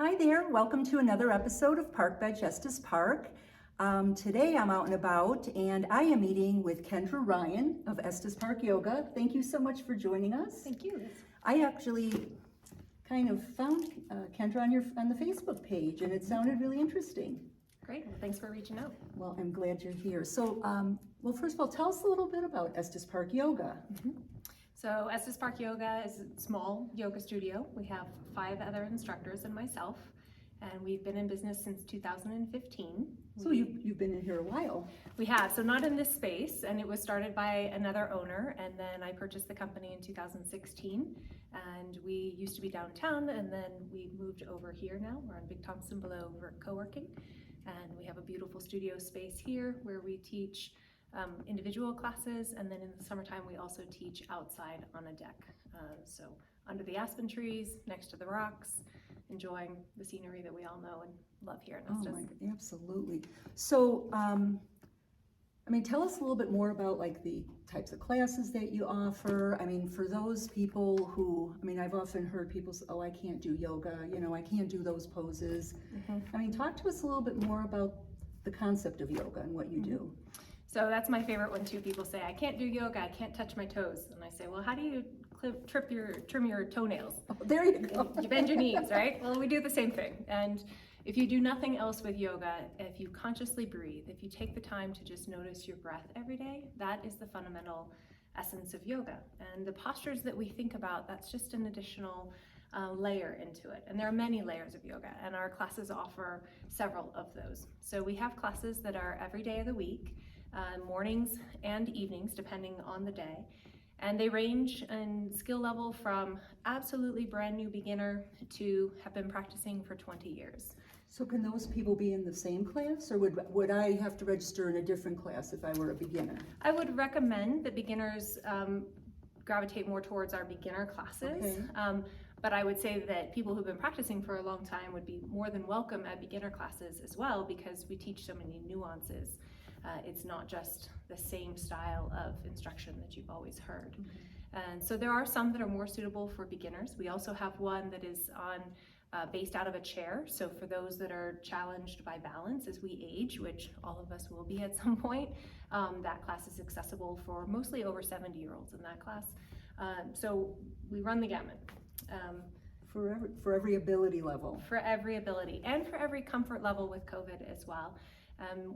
Hi there, welcome to another episode of Park Bench Estes Park. Today I'm out and about and I am meeting with Kendra Ryan of Estes Park Yoga. Thank you so much for joining us. Thank you. I actually kind of found Kendra on the Facebook page and it sounded really interesting. Great, well, thanks for reaching out. Well, I'm glad you're here. So, well, first of all, tell us a little bit about Estes Park Yoga. So Estes Park Yoga is a small yoga studio. We have 5 other instructors and myself, and we've been in business since 2015. So you've been in here a while. We have, so not in this space, and it was started by another owner, and then I purchased the company in 2016, and we used to be downtown, and then we moved over here now. We're on Big Thompson below co-working, and we have a beautiful studio space here where we teach individual classes, and then in the summertime we also teach outside on a deck. So under the aspen trees, next to the rocks, enjoying the scenery that we all know and love here in Estes. Oh my, absolutely. So, I mean, tell us a little bit more about like the types of classes that you offer. I mean, for those people who, I mean, I've often heard people say, oh, I can't do yoga, you know, I can't do those poses. I mean, talk to us a little bit more about the concept of yoga and what you do. So that's my favorite one too. People say, I can't do yoga, I can't touch my toes. And I say, well, how do you trim your toenails? Oh, there you go. You bend your knees, right? Well, we do the same thing. And if you do nothing else with yoga, if you consciously breathe, if you take the time to just notice your breath every day, that is the fundamental essence of yoga. And the postures that we think about, that's just an additional layer into it. And there are many layers of yoga, and our classes offer several of those. So we have classes that are every day of the week, mornings and evenings, depending on the day. And they range in skill level from absolutely brand new beginner to have been practicing for 20 years. So can those people be in the same class, or would I have to register in a different class if I were a beginner? I would recommend that beginners gravitate more towards our beginner classes. Okay. But I would say that people who've been practicing for a long time would be more than welcome at beginner classes as well, because we teach so many nuances. It's not just the same style of instruction that you've always heard. And so there are some that are more suitable for beginners. We also have one that is based out of a chair. So for those that are challenged by balance as we age, which all of us will be at some point, that class is accessible for mostly over 70-year-olds in that class. So we run the gamut. For every ability level. For every ability and for every comfort level with COVID as well.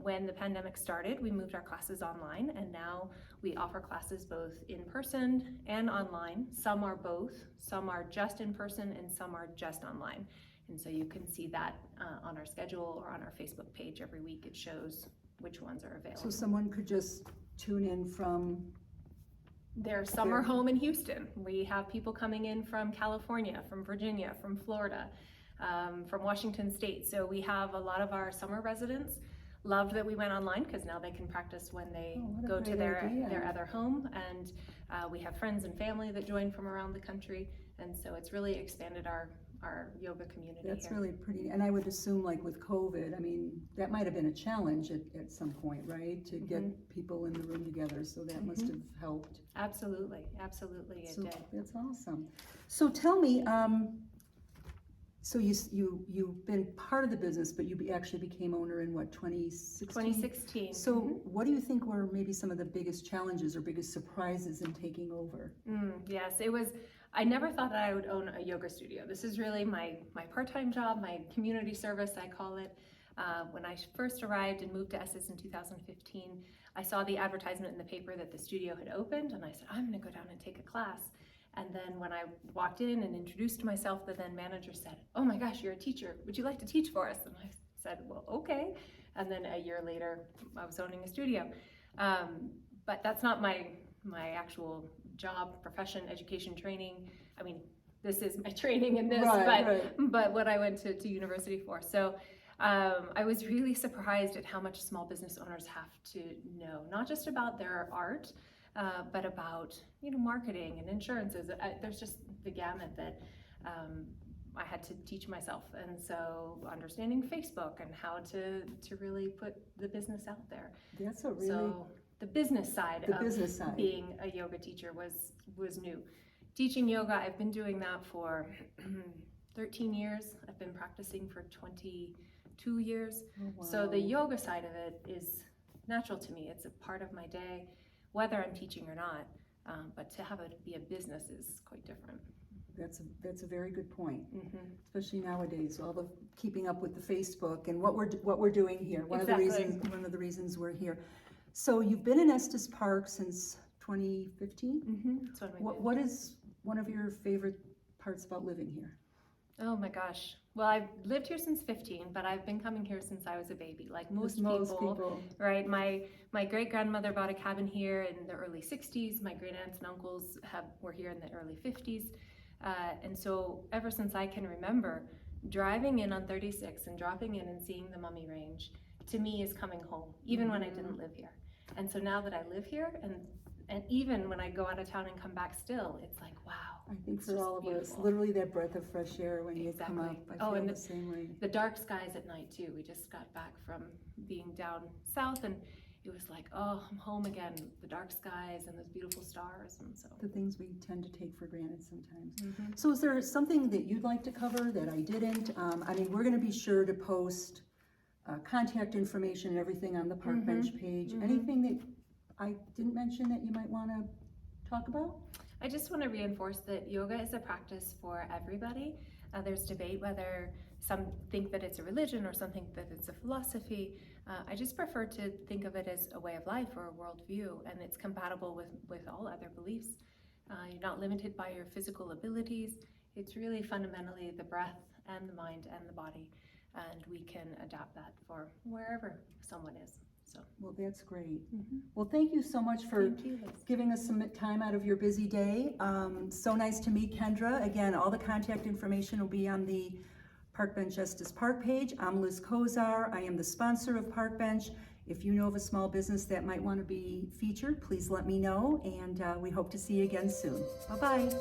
When the pandemic started, we moved our classes online, and now we offer classes both in person and online. Some are both, some are just in person, and some are just online. And so you can see that on our schedule or on our Facebook page every week. It shows which ones are available. So someone could just tune in from their summer home in Houston. We have people coming in from California, from Virginia, from Florida, from Washington State. So we have a lot of our summer residents loved that we went online, because now they can practice when they go to their other home. And we have friends and family that join from around the country. And so it's really expanded our yoga community. That's here. really pretty. And I would assume, like with COVID, I mean, that might have been a challenge at some point, right? To get people in the room together. So that must have helped. Absolutely, absolutely, it did. That's awesome. So tell me, so you've been part of the business, but you actually became owner in what, 2016? 2016. So what do you think were maybe some of the biggest challenges or biggest surprises in taking over? Yes, it was. I never thought that I would own a yoga studio. This is really my part-time job, my community service, I call it. When I first arrived and moved to Estes in 2015, I saw the advertisement in the paper that the studio had opened, and I said, I'm gonna go down and take a class. And then when I walked in and introduced myself, the then manager said, oh my gosh, you're a teacher. Would you like to teach for us? And I said, well, okay. And then a year later, I was owning a studio. But that's not my actual job, profession, education, training. I mean, this is my training in this, but what I went to university for. So I was really surprised at how much small business owners have to know, not just about their art, but about marketing and insurances. There's just the gamut that I had to teach myself, and so understanding Facebook and how to really put the business out there. That's a really so the business side of being a yoga teacher was new. Teaching yoga, I've been doing that for 13 years. I've been practicing for 22 years. Oh, wow. So the yoga side of it is natural to me. It's a part of my day, whether I'm teaching or not. But to have it be a business is quite different. That's a very good point, Mm-hmm. especially nowadays, all the keeping up with the Facebook and what we're doing here. One Exactly. of the reasons we're here. So you've been in Estes Park since 2015. Mm-hmm. That's when we moved. What is one of your favorite parts about living here? Oh my gosh. Well, I've lived here since 15, but I've been coming here since I was a baby, like most people. Right? My great grandmother bought a cabin here in the early 60s. My great aunts and uncles were here in the early 50s. And so ever since I can remember, driving in on 36 and dropping in and seeing the Mummy Range, to me is coming home, even when I didn't live here. And so now that I live here, and even when I go out of town and come back still, it's like, wow. I think it's for just all of us, beautiful. literally that breath of fresh air when you come up, Exactly. I feel and the same way. The dark skies at night too. We just got back from being down south, and it was like, oh, I'm home again. The dark skies and those beautiful stars, and so. The things we tend to take for granted sometimes. Mm-hmm. So is there something that you'd like to cover that I didn't? I mean, we're gonna be sure to post contact information and everything on the Park Mm-hmm. Bench page. Mm-hmm. Anything that I didn't mention that you might wanna talk about? I just want to reinforce that yoga is a practice for everybody. There's debate whether some think that it's a religion or some think that it's a philosophy. I just prefer to think of it as a way of life or a worldview, and it's compatible with all other beliefs. You're not limited by your physical abilities. It's really fundamentally the breath and the mind and the body, and we can adapt that for wherever someone is. So, Well, that's great. mm-hmm. Well, thank you so much for Thank you, Liz. giving us some time out of your busy day. So nice to meet Kendra. Again, all the contact information will be on the Park Bench Estes Park page. I'm Liz Kozar. I am the sponsor of Park Bench. If you know of a small business that might want to be featured, please let me know, and we hope to see you again soon. Bye-bye.